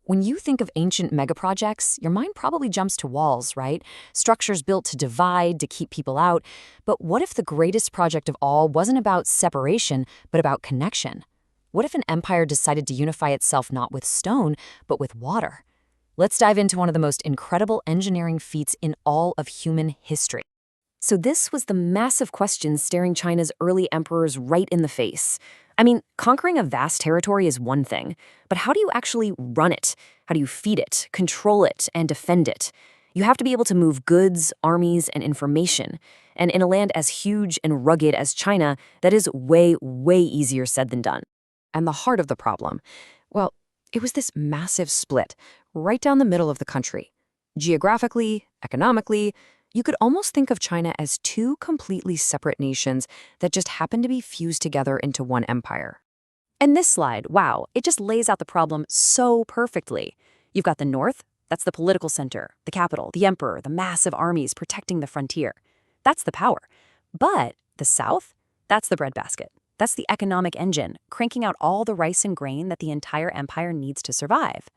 When you think of ancient megaprojects, your mind probably jumps to walls, right? Structures built to divide, to keep people out. But what if the greatest project of all wasn't about separation, but about connection? What if an empire decided to unify itself not with stone, but with water? Let's dive into one of the most incredible engineering feats in all of human history. So this was the massive question staring China's early emperors right in the face. I mean, conquering a vast territory is one thing, but how do you actually run it? How do you feed it, control it, and defend it? You have to be able to move goods, armies, and information. And in a land as huge and rugged as China, that is way, way easier said than done. And the heart of the problem, well, it was this massive split right down the middle of the country. Geographically, economically, you could almost think of China as two completely separate nations that just happened to be fused together into one empire. And this slide, wow, it just lays out the problem so perfectly. You've got the north, that's the political center, the capital, the emperor, the massive armies protecting the frontier. That's the power. But the south, that's the breadbasket. That's the economic engine, cranking out all the rice and grain that the entire empire needs to survive.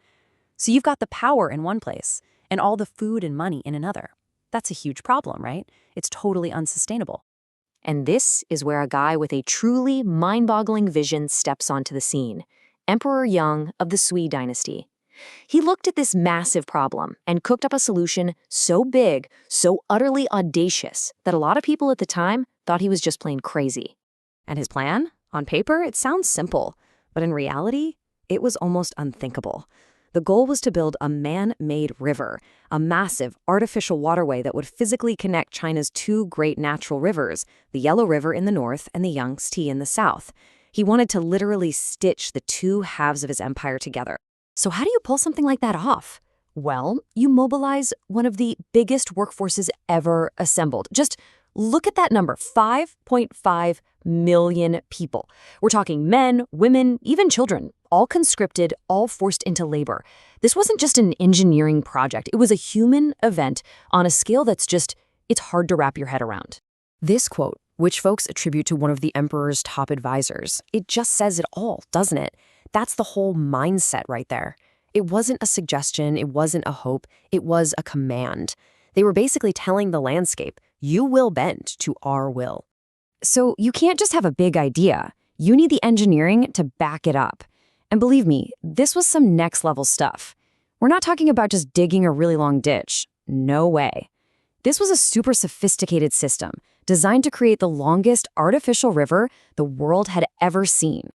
So you've got the power in one place and all the food and money in another. That's a huge problem, right? It's totally unsustainable. And this is where a guy with a truly mind-boggling vision steps onto the scene, Emperor Yang of the Sui Dynasty. He looked at this massive problem and cooked up a solution so big, so utterly audacious, that a lot of people at the time thought he was just plain crazy. And his plan? On paper, it sounds simple, but in reality, it was almost unthinkable. The goal was to build a man-made river, a massive artificial waterway that would physically connect China's two great natural rivers, the Yellow River in the north and the Yangtze in the south. He wanted to literally stitch the two halves of his empire together. So how do you pull something like that off? Well, you mobilize one of the biggest workforces ever assembled. Just look at that number, 5.5 million people. We're talking men, women, even children, all conscripted, all forced into labor. This wasn't just an engineering project. It was a human event on a scale that's just, it's hard to wrap your head around. This quote, which folks attribute to one of the emperor's top advisors, it just says it all, doesn't it? That's the whole mindset right there. It wasn't a suggestion, it wasn't a hope, it was a command. They were basically telling the landscape, you will bend to our will. So you can't just have a big idea. You need the engineering to back it up. And believe me, this was some next-level stuff. We're not talking about just digging a really long ditch. No way. This was a super sophisticated system designed to create the longest artificial river the world had ever seen.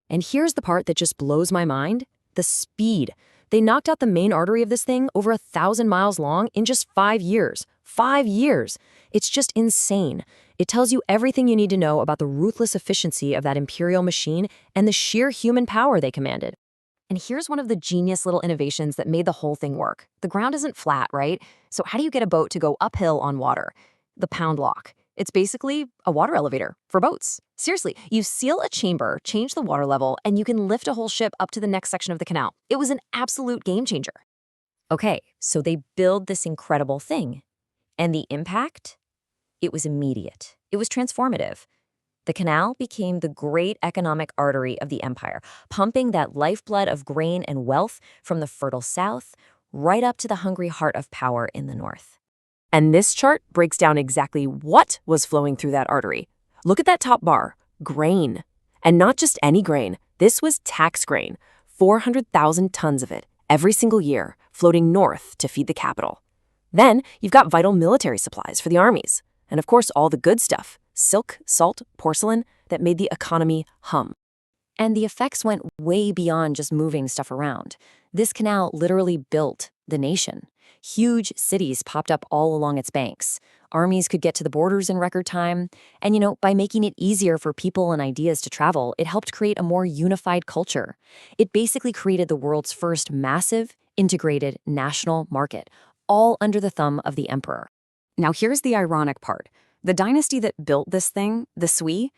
And here's the part that just blows my mind, the speed. They knocked out the main artery of this thing over 1,000 miles long in just 5 years. 5 years. It's just insane. It tells you everything you need to know about the ruthless efficiency of that imperial machine and the sheer human power they commanded. And here's one of the genius little innovations that made the whole thing work. The ground isn't flat, right? So how do you get a boat to go uphill on water? The pound lock. It's basically a water elevator for boats. Seriously, you seal a chamber, change the water level, and you can lift a whole ship up to the next section of the canal. It was an absolute game changer. Okay, so they build this incredible thing. And the impact? It was immediate. It was transformative. The canal became the great economic artery of the empire, pumping that lifeblood of grain and wealth from the fertile south right up to the hungry heart of power in the north. And this chart breaks down exactly what was flowing through that artery. Look at that top bar, grain. And not just any grain. This was tax grain, 400,000 tons of it every single year, floating north to feed the capital. Then you've got vital military supplies for the armies. And of course, all the good stuff, silk, salt, porcelain, that made the economy hum. And the effects went way beyond just moving stuff around. This canal literally built the nation. Huge cities popped up all along its banks. Armies could get to the borders in record time. And by making it easier for people and ideas to travel, it helped create a more unified culture. It basically created the world's first massive, integrated national market, all under the thumb of the emperor. Now here's the ironic part. The dynasty that built this thing, the Sui,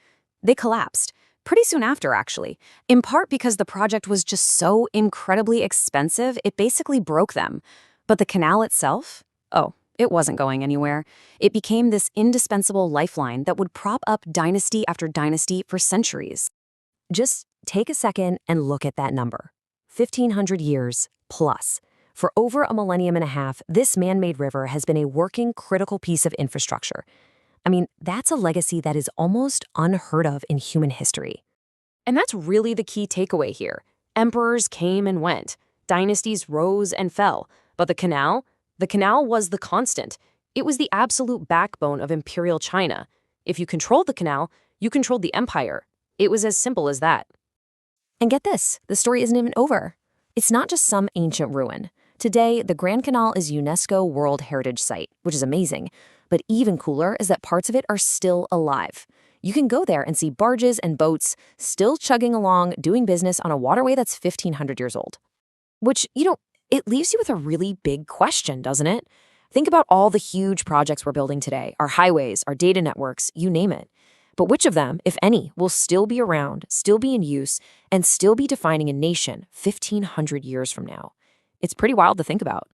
they collapsed. Pretty soon after, actually. In part because the project was just so incredibly expensive, it basically broke them. But the canal itself? Oh, it wasn't going anywhere. It became this indispensable lifeline that would prop up dynasty after dynasty for centuries. Just take a second and look at that number. 1,500 years plus. For over a millennium and a half, this man-made river has been a working, critical piece of infrastructure. I mean, that's a legacy that is almost unheard of in human history. And that's really the key takeaway here. Emperors came and went. Dynasties rose and fell. But the canal was the constant. It was the absolute backbone of imperial China. If you controlled the canal, you controlled the empire. It was as simple as that. And get this, the story isn't even over. It's not just some ancient ruin. Today, the Grand Canal is UNESCO World Heritage Site, which is amazing. But even cooler is that parts of it are still alive. You can go there and see barges and boats still chugging along, doing business on a waterway that's 1,500 years old. Which, it leaves you with a really big question, doesn't it? Think about all the huge projects we're building today, our highways, our data networks, you name it. But which of them, if any, will still be around, still be in use, and still be defining a nation 1,500 years from now? It's pretty wild to think about.